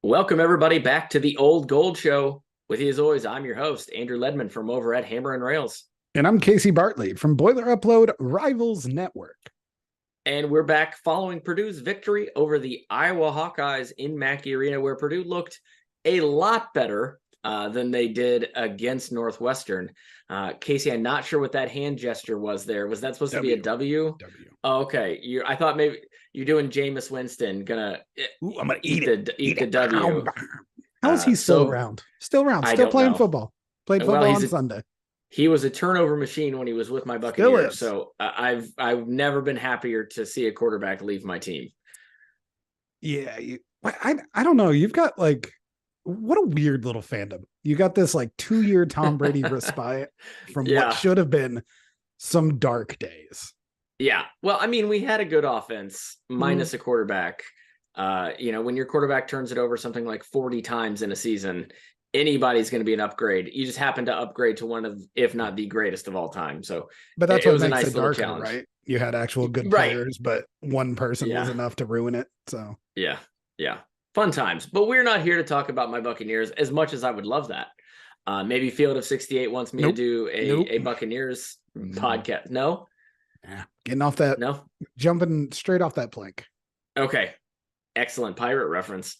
Welcome, everybody, back to the Old Gold Show. With you, as always, I'm your host, Andrew Ledman from over at Hammer and Rails. And I'm Casey Bartley from Boiler Upload Rivals Network. And we're back following Purdue's victory over the Iowa Hawkeyes in Mackey Arena, where Purdue looked a lot better than they did against Northwestern. Casey, I'm not sure what that hand gesture was there. Was that supposed to be a W? W. Oh, okay. I thought maybe you're doing Jameis Winston. I'm gonna eat the W. How is he still around? Still playing football. Played football on Sunday. He was a turnover machine when he was with my Buccaneers. So I've never been happier to see a quarterback leave my team. Yeah, I don't know. You've got what a weird little fandom. You got this 2-year Tom Brady respite from what should have been some dark days. Yeah. Well, I mean, we had a good offense minus a quarterback. When your quarterback turns it over something like 40 times in a season, anybody's going to be an upgrade. You just happen to upgrade to one of, if not the greatest of all time. So, but that's what makes it darker, right? You had actual good players, but one person was enough to ruin it. So, yeah. Fun times. But we're not here to talk about my Buccaneers as much as I would love that. Maybe Field of 68 wants me to do a Buccaneers podcast. No? Yeah. Getting off that. No. Jumping straight off that plank. Okay. Excellent pirate reference.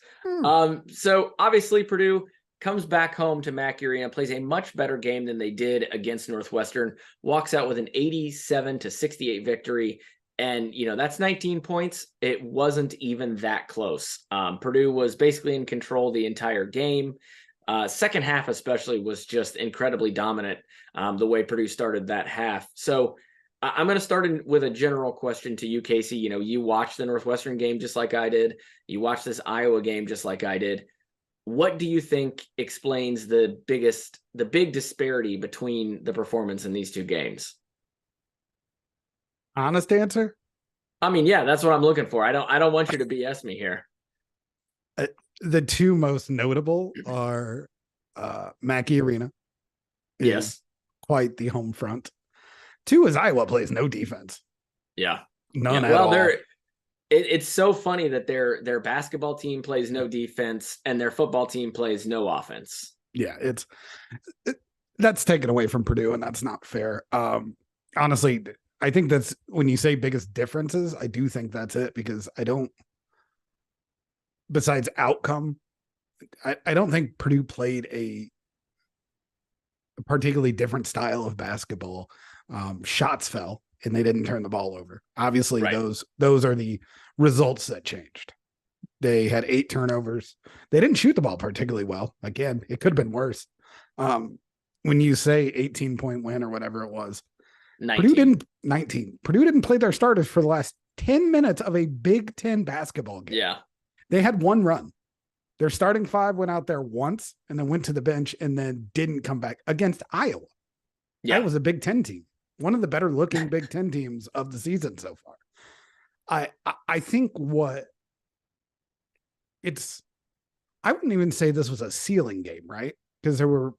So obviously Purdue comes back home to Mackey Arena, plays a much better game than they did against Northwestern, walks out with an 87-68 victory. And, that's 19 points. It wasn't even that close. Purdue was basically in control the entire game. Second half especially was just incredibly dominant, the way Purdue started that half. So I'm going to start with a general question to you, Casey. You watched the Northwestern game just like I did. You watched this Iowa game just like I did. What do you think explains the big disparity between the performance in these two games? Honest answer? I mean, yeah, that's what I'm looking for. I don't want you to BS me here. The two most notable are Mackey Arena. Yes. Quite the home front. Two is Iowa plays no defense. Yeah. None at all. It's so funny that their basketball team plays no defense and their football team plays no offense. Yeah, that's taken away from Purdue, and that's not fair. Honestly, I think that's when you say biggest differences, I do think that's it, because besides outcome, I don't think Purdue played a particularly different style of basketball. Shots fell and they didn't turn the ball over. Obviously, those are the results that changed. They had 8 turnovers. They didn't shoot the ball particularly well. Again, it could have been worse. When you say 18-point win or whatever it was, 19. Purdue didn't play their starters for the last 10 minutes of a Big Ten basketball game. Yeah. They had one run. Their starting 5 went out there once and then went to the bench and then didn't come back against Iowa. Yeah. Iowa's a Big Ten team. One of the better looking Big Ten teams of the season so far. I think I wouldn't even say this was a ceiling game, right? Because there were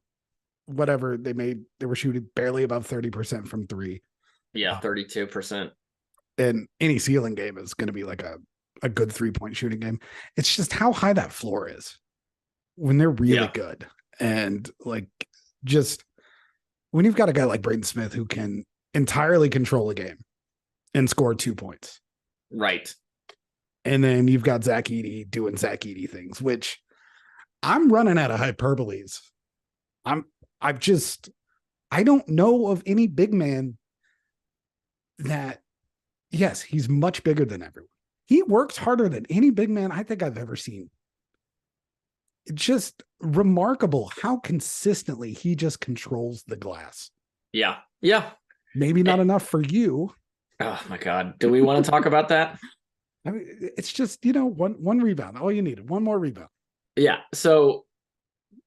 they were shooting barely above 30% from 3. Yeah, 32%. And any ceiling game is going to be like a good 3-point shooting game. It's just how high that floor is when they're really good. And just when you've got a guy like Braden Smith who can entirely control a game and score 2 points. Right. And then you've got Zach Edey doing Zach Edey things, which I'm running out of hyperboles. I don't know of any big man that, yes, he's much bigger than everyone. He works harder than any big man I think I've ever seen. It's just remarkable how consistently he just controls the glass. Yeah. Yeah. Maybe not enough for you. Oh my God. Do we want to talk about that? I mean, it's just, one rebound. All you needed. One more rebound. Yeah. So,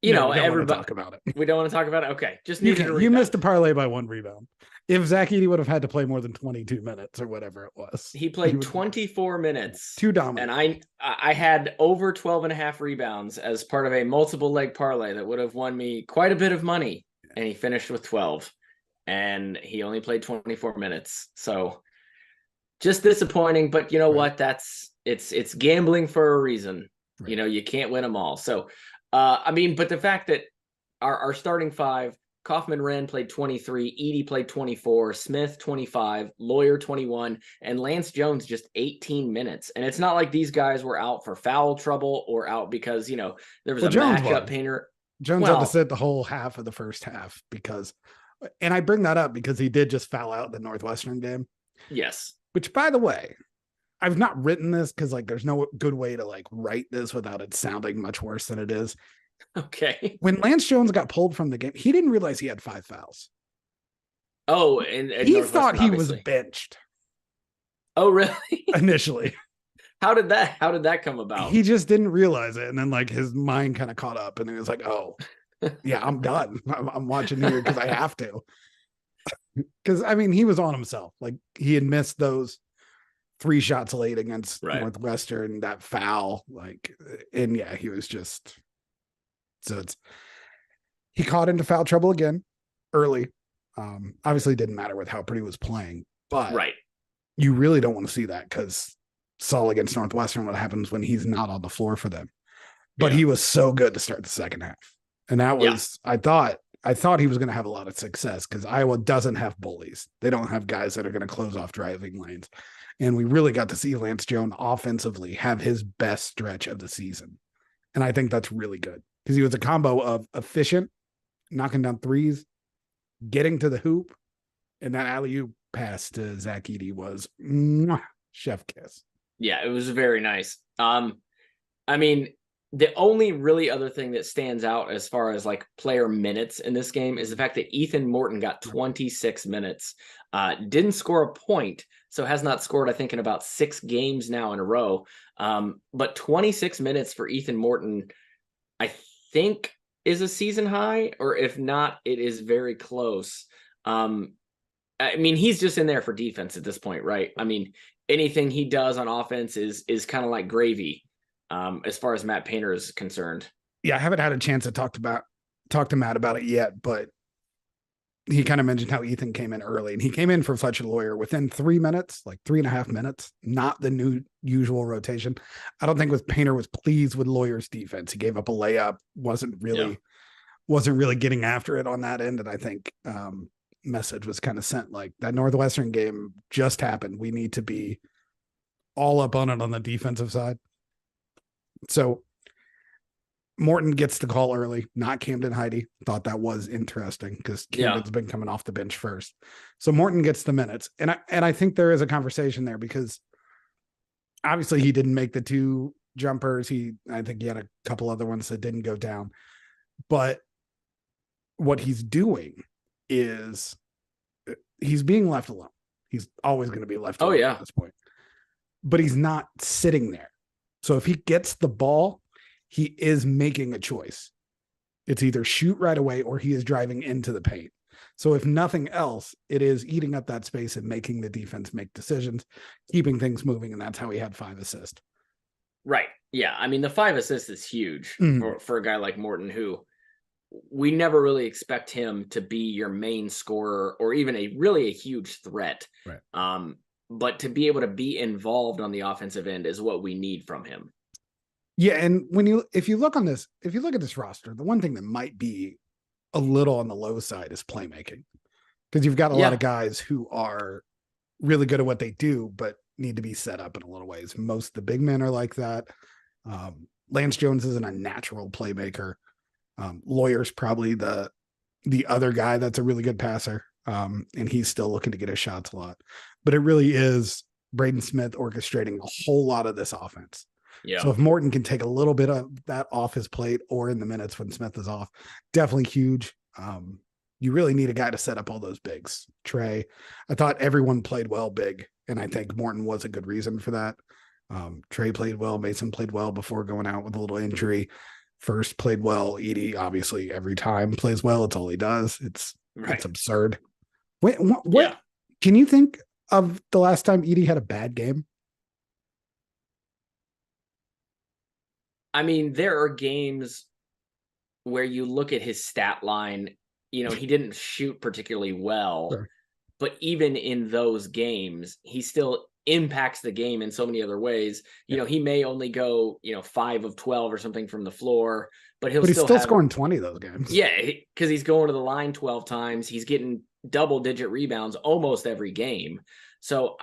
everybody talk about it. We don't want to talk about it. Okay. Just you missed a parlay by 1 rebound. If Zach Edey would have had to play more than 22 minutes or whatever it was. He played 24 minutes. Too dominant. And I had over 12.5 rebounds as part of a multiple leg parlay that would have won me quite a bit of money. And he finished with 12. And he only played 24 minutes. So just disappointing. But you know what? It's gambling for a reason. Right. You can't win them all. So, but the fact that our starting five, Kaufman Wren played 23, Edey played 24, Smith 25, Lawyer 21, and Lance Jones just 18 minutes. And it's not like these guys were out for foul trouble or out because, there was a Jones matchup painter. Jones had to sit the whole half of the first half because, and I bring that up because he did just foul out the Northwestern game. Yes. Which, by the way, I've not written this because there's no good way to write this without it sounding much worse than it is. Okay. When Lance Jones got pulled from the game, he didn't realize he had 5 fouls. Oh, and he thought he was benched. Oh, really? Initially. How did that come about? He just didn't realize it. And then his mind kind of caught up and he was like, oh, yeah, I'm done. I'm watching here because I have to. Because, he was on himself. He had missed those 3 shots late against Northwestern, that foul. And yeah, he was just... So he caught into foul trouble again early. Obviously, it didn't matter with how Purdue was playing, but you really don't want to see that because saw against Northwestern what happens when he's not on the floor for them. But he was so good to start the second half, and that was I thought he was going to have a lot of success because Iowa doesn't have bullies. They don't have guys that are going to close off driving lanes, and we really got to see Lance Jones offensively have his best stretch of the season, and I think that's really good. Because he was a combo of efficient, knocking down threes, getting to the hoop, and that alley-oop pass to Zach Edey was chef kiss. Yeah, it was very nice. The only really other thing that stands out as far as player minutes in this game is the fact that Ethan Morton got 26 minutes, didn't score a point, so has not scored, I think, in about 6 games now in a row. But 26 minutes for Ethan Morton, I think, is a season high, or if not, it is very close. He's just in there for defense at this point, right? Anything he does on offense is kind of like gravy, as far as Matt Painter is concerned. Yeah, I haven't had a chance to talk to Matt about it yet, but he kind of mentioned how Ethan came in early, and he came in for Fletcher Lawyer within 3 minutes, 3.5 minutes, not the usual rotation. I don't think Painter was pleased with Lawyer's defense. He gave up a layup, wasn't really getting after it on that end. And I think message was kind of sent that Northwestern game just happened. We need to be all up on it on the defensive side. So Morton gets the call early, not Camden Heide. Thought that was interesting because Camden's been coming off the bench first. So Morton gets the minutes. And I think there is a conversation there because obviously he didn't make the 2 jumpers. I think he had a couple other ones that didn't go down. But what he's doing is he's being left alone. He's always going to be left alone at this point. But he's not sitting there. So if he gets the ball, he is making a choice. It's either shoot right away or he is driving into the paint. So if nothing else, it is eating up that space and making the defense make decisions, keeping things moving. And that's how he had 5 assists. Right. Yeah. The 5 assists is huge for a guy like Morton, who we never really expect him to be your main scorer or even a huge threat. Right. But to be able to be involved on the offensive end is what we need from him. Yeah, and if you look at this roster, the one thing that might be a little on the low side is playmaking, because you've got a lot of guys who are really good at what they do, but need to be set up in a little ways. Most of the big men are like that. Lance Jones isn't a natural playmaker. Lawyer's probably the other guy that's a really good passer, and he's still looking to get his shots a lot. But it really is Braden Smith orchestrating a whole lot of this offense. Yeah. So if Morton can take a little bit of that off his plate or in the minutes when Smith is off, definitely huge. You really need a guy to set up all those bigs. Trey, I thought everyone played well big, and I think Morton was a good reason for that. Trey played well. Mason played well before going out with a little injury. First played well. Edey, obviously, every time plays well. It's all he does. It's absurd. What can you think of the last time Edey had a bad game? There are games where you look at his stat line, he didn't shoot particularly well, but even in those games, he still impacts the game in so many other ways. You know, he may only go, 5 of 12 or something from the floor, but he's still scoring 20 those games. Yeah, because he's going to the line 12 times. He's getting double-digit rebounds almost every game. So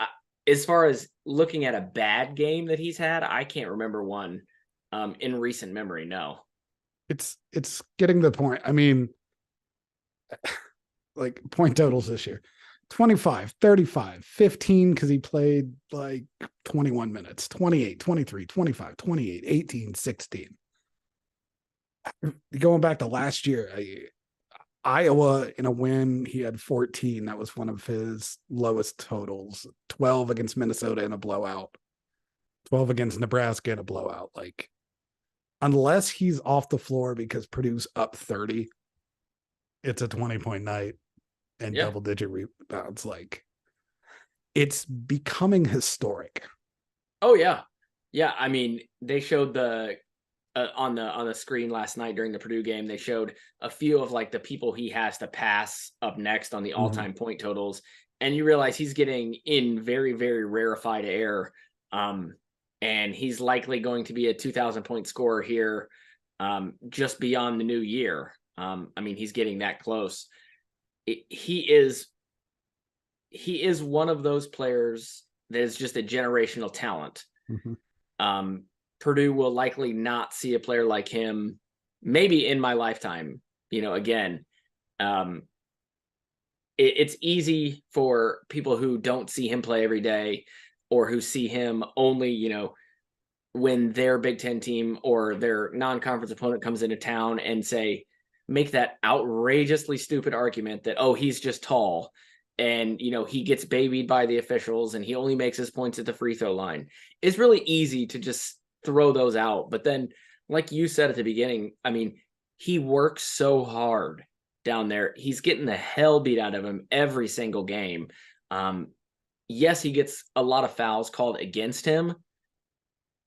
as far as looking at a bad game that he's had, I can't remember one in recent memory. No. It's getting the point. I mean, like point totals this year, 25, 35, 15, because he played like 21 minutes, 28, 23, 25, 28, 18, 16. Going back to last year, Iowa in a win, he had 14. That was one of his lowest totals. 12 against Minnesota in a blowout. 12 against Nebraska in a blowout. Like, unless he's off the floor because Purdue's up 30, it's a 20-point night and double-digit rebounds. Like, it's becoming historic. Oh yeah, yeah. I mean, they showed the on the screen last night during the Purdue game. They showed a few of like the people he has to pass up next on the all-time point totals, and you realize he's getting in very, very rarefied air. And he's likely going to be a 2,000-point scorer here, just beyond the new year. I mean, he's getting that close. He is one of those players that is just a generational talent. Purdue will likely not see a player like him, maybe in my lifetime. Again, it's easy for people who don't see him play every day, or who see him only, when their Big Ten team or their non-conference opponent comes into town, and make that outrageously stupid argument that, oh, he's just tall, and, he gets babied by the officials and he only makes his points at the free throw line. It's really easy to just throw those out. But then, like you said at the beginning, I mean, he works so hard down there. He's getting the hell beat out of him every single game. Yes, he gets a lot of fouls called against him,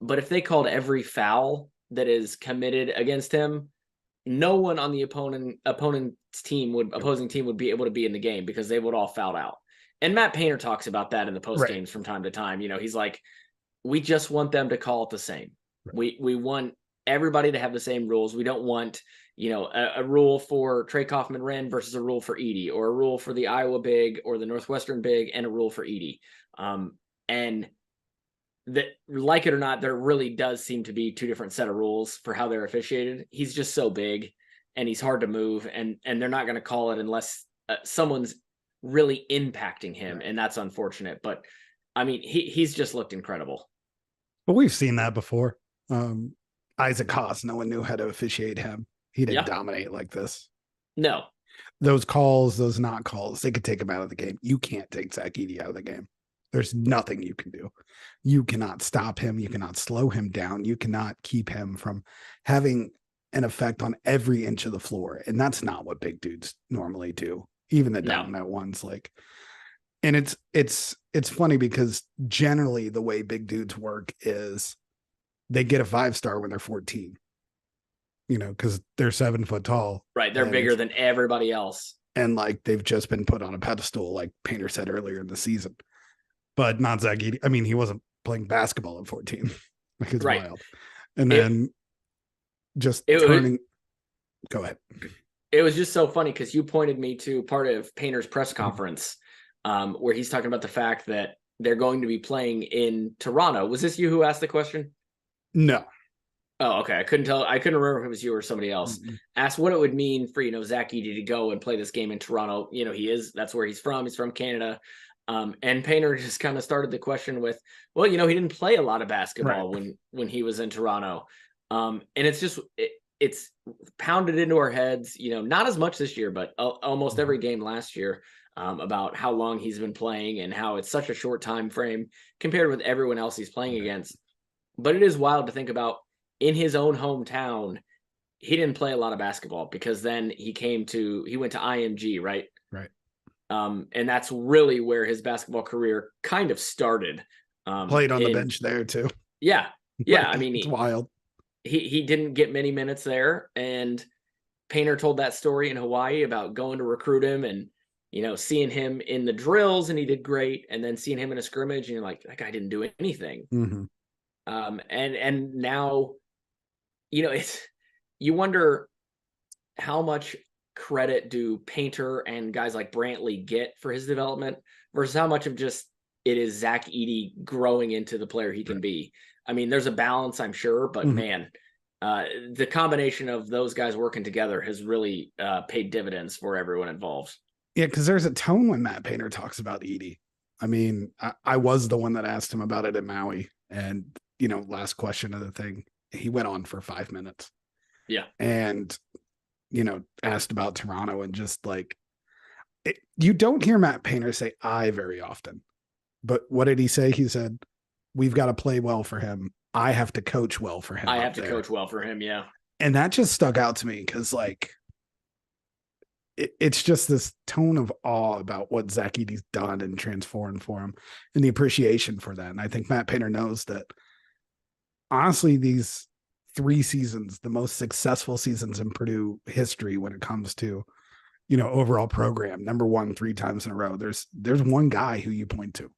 but if they called every foul that is committed against him, no one on the opposing team would be able to be in the game, because they would all foul out. And Matt Painter talks about that in the post games from time to time. He's like, we just want them to call it the same. We want everybody to have the same rules. We don't want, a rule for Trey Kaufman-Renn versus a rule for Edey, or a rule for the Iowa big or the Northwestern big and a rule for Edey. And that, like it or not, there really does seem to be two different set of rules for how they're officiated. He's just so big and he's hard to move, and they're not going to call it unless someone's really impacting him. And that's unfortunate. But I mean, he's just looked incredible. But we've seen that before. Isaac Haas, no one knew how to officiate him. He didn't dominate like this. No. Those calls, those not calls, they could take him out of the game. You can't take Zach Edey out of the game. There's nothing you can do. You cannot stop him. You cannot slow him down. You cannot keep him from having an effect on every inch of the floor. And that's not what big dudes normally do. Even the dominant ones, like, and it's funny because generally the way big dudes work is they get a 5-star when they're 14, because they're 7 foot tall. Right. They're bigger than everybody else. And like, they've just been put on a pedestal, like Painter said earlier in the season, but not Zach Edey. I mean, he wasn't playing basketball at 14. Like, it's wild. And then go ahead. It was just so funny because you pointed me to part of Painter's press conference where he's talking about the fact that they're going to be playing in Toronto. Was this you who asked the question? No. Oh, okay. I couldn't tell. I couldn't remember if it was you or somebody else. Asked what it would mean for, Zach Edey to go and play this game in Toronto. That's where he's from. He's from Canada. And Painter just kind of started the question with, well, he didn't play a lot of basketball when he was in Toronto. And it's just, it's pounded into our heads, not as much this year, but almost every game last year, about how long he's been playing and how it's such a short time frame compared with everyone else he's playing against. But it is wild to think about, in his own hometown, he didn't play a lot of basketball, because then he went to IMG, right? Right. And that's really where his basketball career kind of started. Played on the bench there too. Yeah. Yeah. I mean, it's wild. He didn't get many minutes there, and Painter told that story in Hawaii about going to recruit him, and seeing him in the drills and he did great, and then seeing him in a scrimmage and you're like, that guy didn't do anything. Mm-hmm. And now, you wonder how much credit do Painter and guys like Brantley get for his development versus how much of just it is Zach Edey growing into the player he can be. I mean, there's a balance, I'm sure, but man, the combination of those guys working together has really paid dividends for everyone involved. Yeah, because there's a tone when Matt Painter talks about Edey. I mean, I was the one that asked him about it at Maui, and last question of the thing, he went on for 5 minutes. Yeah, and asked about Toronto, and just like you don't hear Matt Painter say "I" very often. But what did he say? He said, "We've got to play well for him. I have to coach well for him. I have to coach well for him." Yeah. And that just stuck out to me because like, it's just this tone of awe about what Zach Edey's done and transformed for him and the appreciation for that. And I think Matt Painter knows that honestly, these 3 seasons, the most successful seasons in Purdue history when it comes to, overall program, number 1 3 times in a row. There's one guy who you point to.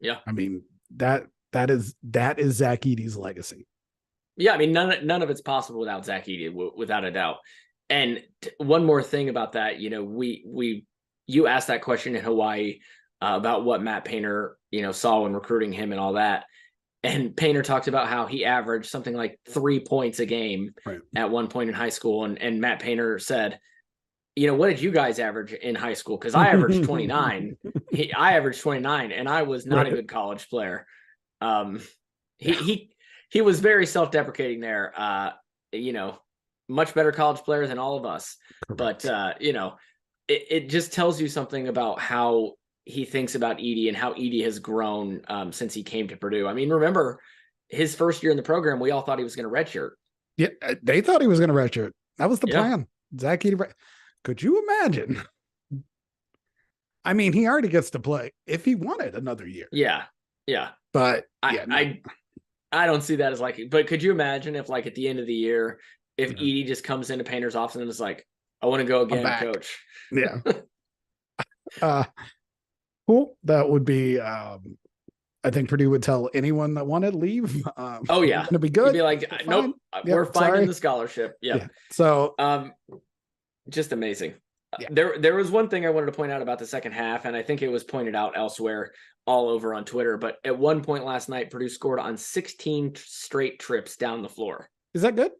Yeah. I mean, that is Zach Edey's legacy. Yeah. I mean, none of it's possible without Zach Edey, without a doubt. And one more thing about that, you asked that question in Hawaii about what Matt Painter, saw when recruiting him and all that. And Painter talked about how he averaged something like 3 points a game at one point in high school. And Matt Painter said, what did you guys average in high school? Because I averaged 29. I averaged 29, and I was not a good college player. He was very self-deprecating there. Much better college player than all of us. Correct. But it just tells you something about how he thinks about Edey and how Edey has grown since he came to Purdue. I mean, remember his first year in the program, we all thought he was going to redshirt. Yeah, they thought he was going to redshirt. That was the plan. Zach Edey. Could you imagine? I mean, he already gets to play if he wanted another year. Yeah. Yeah. But I don't see that as likely. But could you imagine if, like, at the end of the year, if Edey just comes into Painter's office and is like, I want to go again, coach. Yeah. Cool. That would be, I think Purdue would tell anyone that wanted to leave. Oh yeah. It's going to be good. You'd be like, nope, we're finding the scholarship. Yeah. So, just amazing. Yeah. There was one thing I wanted to point out about the second half, and I think it was pointed out elsewhere all over on Twitter, but at one point last night, Purdue scored on 16 straight trips down the floor. Is that good?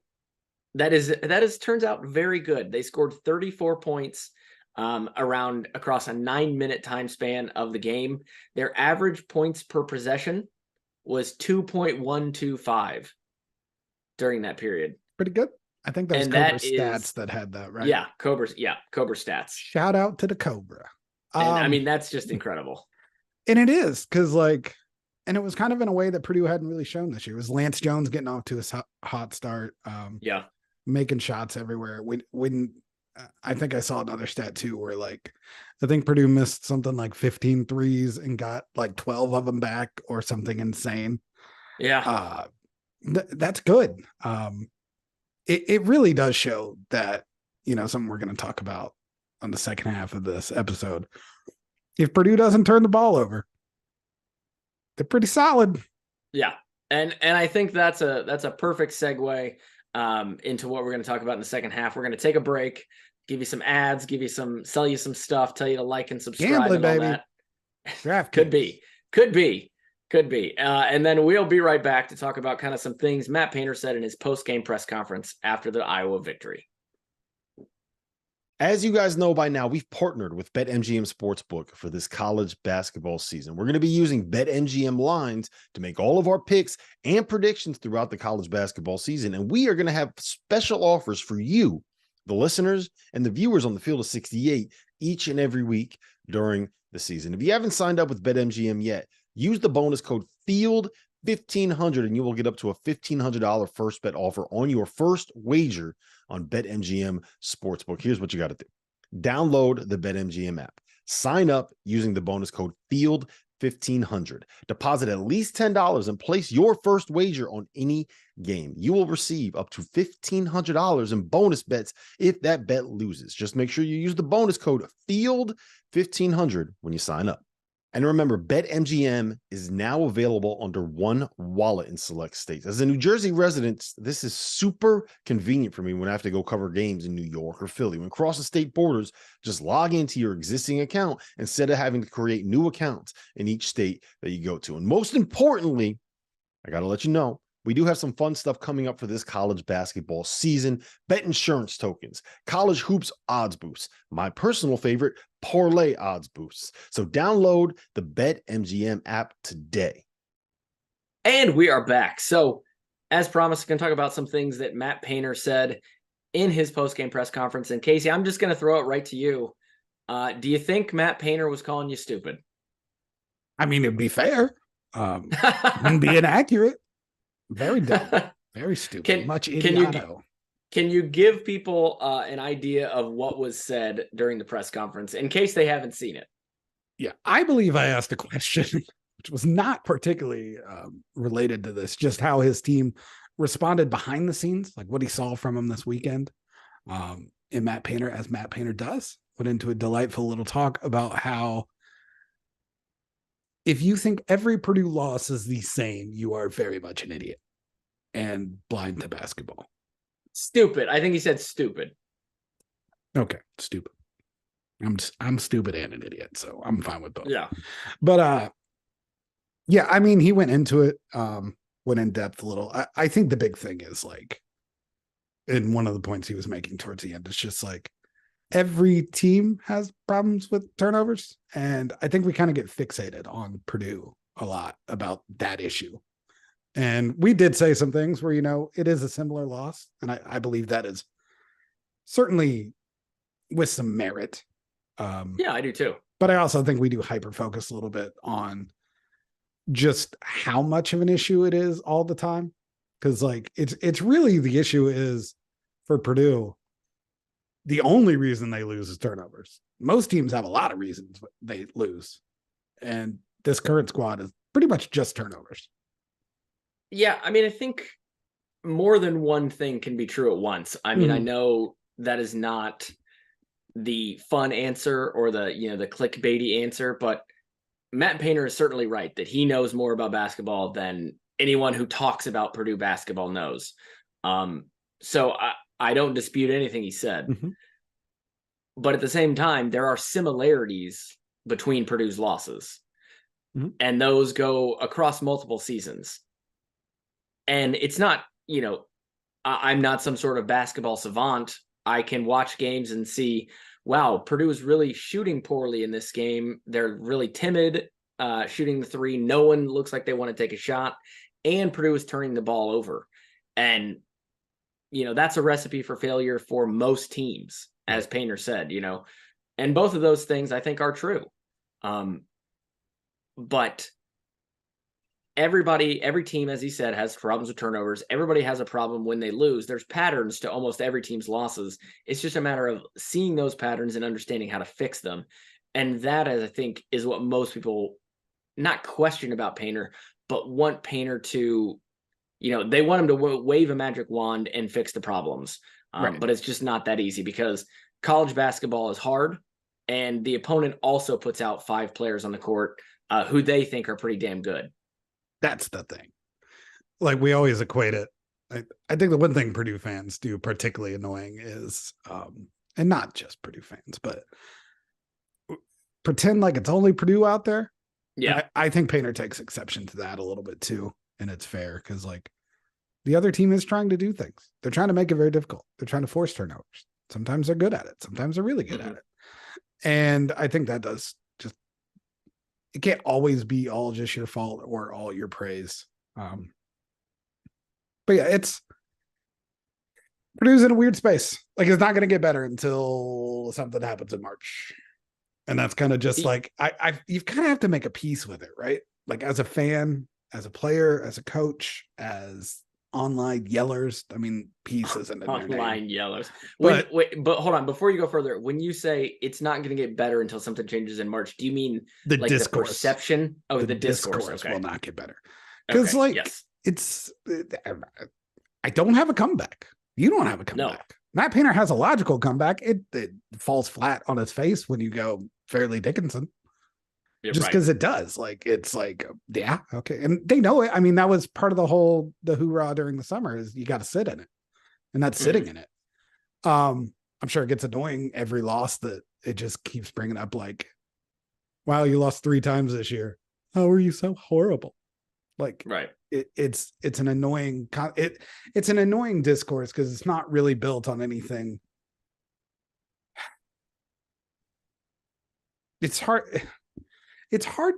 That is turns out very good. They scored 34 points across a 9-minute time span of the game. Their average points per possession was 2.125 during that period. Pretty good. I think that was Cobra Stats that had that, right? Yeah, Cobra Stats. Shout out to the Cobra. And I mean, that's just incredible. And it is, because and it was kind of in a way that Purdue hadn't really shown this year. It was Lance Jones getting off to his hot start. Making shots everywhere. When I think I saw another stat too, where I think Purdue missed something like 15 threes and got like 12 of them back or something insane. Yeah. That's good. It really does show that, something we're going to talk about on the second half of this episode. If Purdue doesn't turn the ball over, they're pretty solid. Yeah. And I think that's a perfect segue into what we're going to talk about in the second half. We're going to take a break, give you some ads, sell you some stuff, tell you to like and subscribe. Gambling, and all that. Could be. And then we'll be right back to talk about kind of some things Matt Painter said in his post-game press conference after the Iowa victory. As you guys know by now, we've partnered with BetMGM Sportsbook for this college basketball season. We're going to be using BetMGM lines to make all of our picks and predictions throughout the college basketball season. And we are going to have special offers for you, the listeners and the viewers on the Field of 68 each and every week during the season. If you haven't signed up with BetMGM yet, use the bonus code FIELD1500 and you will get up to a $1,500 first bet offer on your first wager on BetMGM Sportsbook. Here's what you got to do. Download the BetMGM app. Sign up using the bonus code 1500. Deposit at least $10 and place your first wager on any game. You will receive up to $1,500 in bonus bets if that bet loses. Just make sure you use the bonus code FIELD1500 when you sign up. And remember, BetMGM is now available under one wallet in select states. As a New Jersey resident, this is super convenient for me when I have to go cover games in New York or Philly. When crossing state borders, just log into your existing account instead of having to create new accounts in each state that you go to. And most importantly, I got to let you know, we do have some fun stuff coming up for this college basketball season. Bet insurance tokens, college hoops odds boosts, my personal favorite, parlay odds boosts. So download the BetMGM app today. And we are back. So as promised, going to talk about some things that Matt Painter said in his post-game press conference. And Casey, I'm just going to throw it right to you. Do you think Matt Painter was calling you stupid? I mean, it'd be fair. Wouldn't be inaccurate. Very dumb, very stupid, much idioto. Can you give people an idea of what was said during the press conference in case they haven't seen it? Yeah, I believe I asked a question which was not particularly related to this, just how his team responded behind the scenes, like what he saw from him this weekend. And Matt Painter, as Matt Painter does, went into a delightful little talk about how if you think every Purdue loss is the same, you are very much an idiot and blind to basketball. Stupid. I think he said stupid. Okay, stupid. I'm stupid and an idiot, so I'm fine with both. Yeah. But yeah, I mean, he went into it, went in depth a little. I think the big thing is like, and one of the points he was making towards the end, it's just like every team has problems with turnovers. And I think we kind of get fixated on Purdue a lot about that issue. And we did say some things where, you know, it is a similar loss. And I believe that is certainly with some merit. Yeah, I do too. But I also think we do hyper focus a little bit on just how much of an issue it is all the time. Cause like, it's really the issue is for Purdue. The only reason they lose is turnovers. Most teams have a lot of reasons they lose. And this current squad is pretty much just turnovers. Yeah, I mean, I think more than one thing can be true at once. I mean, I know that is not the fun answer or the, you know, the clickbaity answer, but Matt Painter is certainly right that he knows more about basketball than anyone who talks about Purdue basketball knows. So I don't dispute anything he said. Mm-hmm. But at the same time, there are similarities between Purdue's losses. Mm-hmm. And those go across multiple seasons. And it's not, you know, I'm not some sort of basketball savant. I can watch games and see, wow, Purdue is really shooting poorly in this game. They're really timid shooting the three. No one looks like they want to take a shot. And Purdue is turning the ball over. And, you know, that's a recipe for failure for most teams, as Painter said, you know. And both of those things I think are true. But every team, as he said, has problems with turnovers. Everybody has a problem when they lose. There's patterns to almost every team's losses. It's just a matter of seeing those patterns and understanding how to fix them. And that, I think, is what most people not question about Painter, but want Painter to, you know, they want him to wave a magic wand and fix the problems. Right. But it's just not that easy because college basketball is hard. And the opponent also puts out 5 players on the court who they think are pretty damn good. That's the thing. Like we always equate it. I think the one thing Purdue fans do particularly annoying is, and not just Purdue fans, but pretend like it's only Purdue out there. Yeah. I think Painter takes exception to that a little bit too. And it's fair because like the other team is trying to do things. They're trying to make it very difficult. They're trying to force turnovers. Sometimes they're good at it. Sometimes they're really good at it. And I think that does just, it can't always be all just your fault or all your praise. But yeah, Purdue's in a weird space. Like it's not going to get better until something happens in March. And that's kind of just like, you kind of have to make a peace with it, right? Like as a fan, as a player, as a coach, as online yellers. I mean, peace isn't in their name. Online yellers. But hold on, before you go further, when you say it's not going to get better until something changes in March, do you mean the like discourse. the perception? Oh, the discourse will not get better. Because yes. It's I don't have a comeback. You don't have a comeback. No. Matt Painter has a logical comeback. It falls flat on its face when you go Fairleigh Dickinson. You're just because it does. Like, it's like, yeah, okay. And they know it. I mean, that was part of the hoorah during the summer is you got to sit in it. And that's sitting in it. I'm sure it gets annoying every loss that it just keeps bringing up like, wow, you lost 3 times this year. How are you so horrible? Like, right. It's an annoying, it's an annoying discourse because it's not really built on anything. It's hard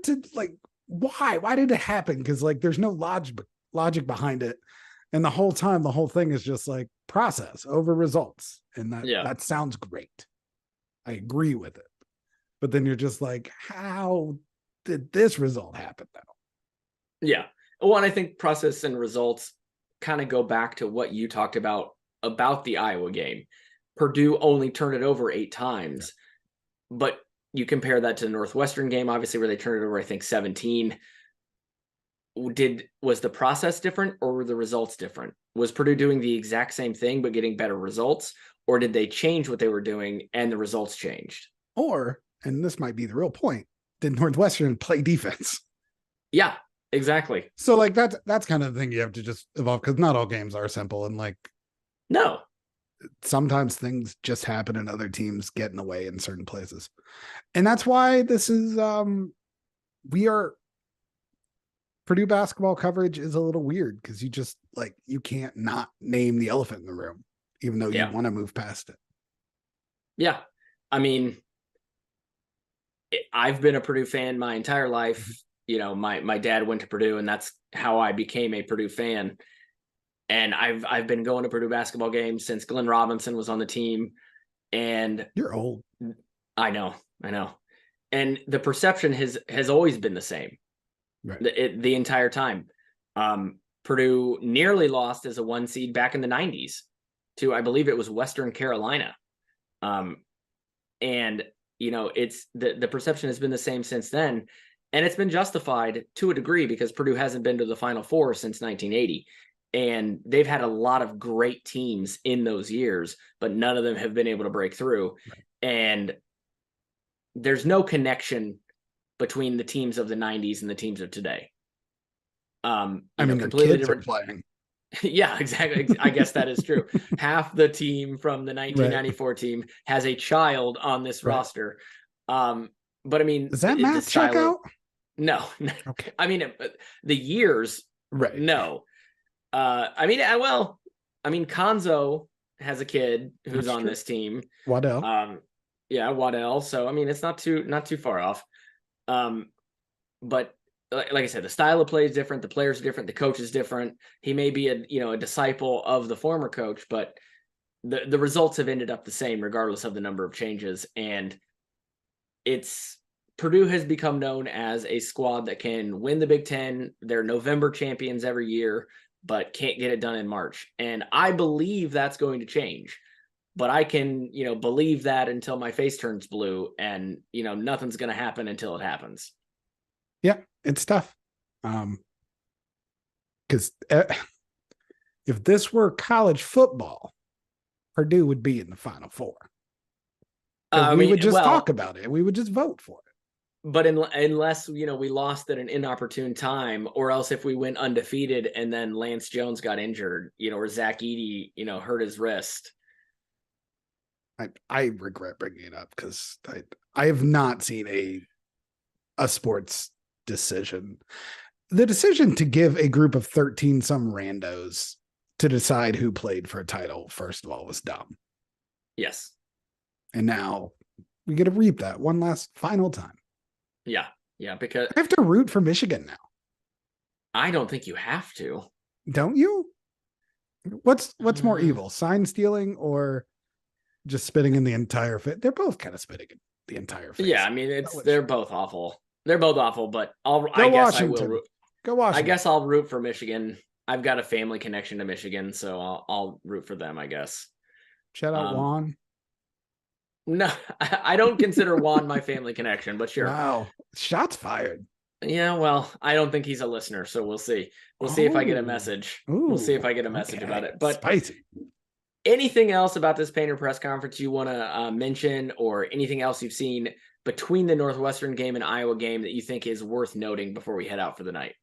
to like, why did it happen? Because like there's no logic behind it, and the whole thing is just like process over results, and that sounds great. I agree with it, but then you're just like, how did this result happen though? Yeah, well, and I think process and results kind of go back to what you talked about the Iowa game. Purdue only turned it over 8 times, but you compare that to the Northwestern game, obviously, where they turned it over, I think, 17. Was the process different or were the results different? Was Purdue doing the exact same thing but getting better results? Or did they change what they were doing and the results changed? Or, and this might be the real point, did Northwestern play defense? Yeah, exactly. So like that's kind of the thing you have to just evolve, because not all games are simple, and like no. Sometimes things just happen and other teams get in the way in certain places. And that's why this is Purdue basketball coverage is a little weird, because you just like, you can't not name the elephant in the room, even though you want to move past it. Yeah. I mean, I've been a Purdue fan my entire life. You know, my dad went to Purdue, and that's how I became a Purdue fan. And I've been going to Purdue basketball games since Glenn Robinson was on the team. And you're old. I know. And the perception has always been the same, right? The entire time. Purdue nearly lost as a 1 seed back in the 90s to, I believe it was Western Carolina. And you know, it's the perception has been the same since then, and it's been justified to a degree because Purdue hasn't been to the Final Four since 1980. And they've had a lot of great teams in those years, but none of them have been able to break through. Right. And there's no connection between the teams of the 90s and the teams of today. I mean, completely different playing. Yeah, exactly. I guess that is true. Half the team from the 1994 team has a child on this roster. But I mean, does that math check out? No. Okay. I mean, the years, right? No. I mean, Konzo has a kid who's on this team. Waddell. Waddell. So I mean, it's not too far off. But like I said, the style of play is different. The players are different. The coach is different. He may be a disciple of the former coach, but the results have ended up the same regardless of the number of changes. And Purdue has become known as a squad that can win the Big Ten. They're November champions every year, but can't get it done in March. And I believe that's going to change. But I can, believe that until my face turns blue, and, nothing's going to happen until it happens. Yeah, it's tough. Because if this were college football, Purdue would be in the Final Four. We would just talk about it. We would just vote for it. But unless, we lost at an inopportune time, or else if we went undefeated and then Lance Jones got injured, or Zach Edey, hurt his wrist. I regret bringing it up because I have not seen a sports decision. The decision to give a group of 13 some randos to decide who played for a title, first of all, was dumb. Yes. And now we get to reap that one last final time. Yeah. Yeah. Because I have to root for Michigan now. I don't think you have to. Don't you? What's more evil, sign stealing or just spitting in the entire fit? They're both kind of spitting in the entire face. Yeah. I mean, they're both awful. They're both awful, but I guess I will root. Go Washington. I guess I'll root for Michigan I've got a family connection to Michigan, so I'll root for them, I guess. Shout out Juan. No, I don't consider Juan my family connection, but sure. Wow, shots fired. Yeah, well, I don't think he's a listener, so we'll see. We'll see if I get a message. We'll see if I get a message about it. But spicy. Anything else about this Painter press conference you want to mention, or anything else you've seen between the Northwestern game and Iowa game that you think is worth noting before we head out for the night?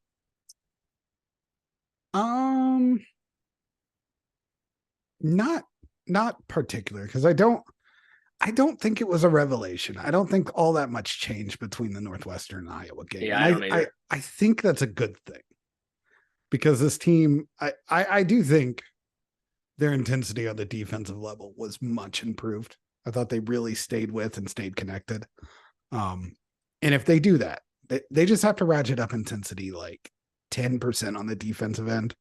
Not particular, because I don't think it was a revelation. I don't think all that much changed between the Northwestern and Iowa game. Yeah, I think that's a good thing, because this team, I do think their intensity on the defensive level was much improved. I thought they really stayed with and stayed connected. And if they do that, they just have to ratchet up intensity like 10% on the defensive end.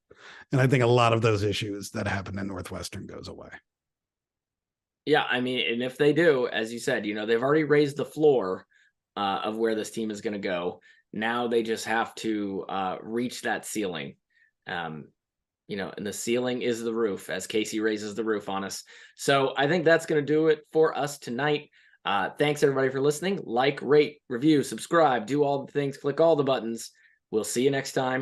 And I think a lot of those issues that happened in Northwestern goes away. Yeah, I mean, and if they do, as you said, they've already raised the floor of where this team is going to go. Now they just have to reach that ceiling. And the ceiling is the roof, as Casey raises the roof on us. So I think that's going to do it for us tonight. Thanks, everybody, for listening. Like, rate, review, subscribe, do all the things, click all the buttons. We'll see you next time.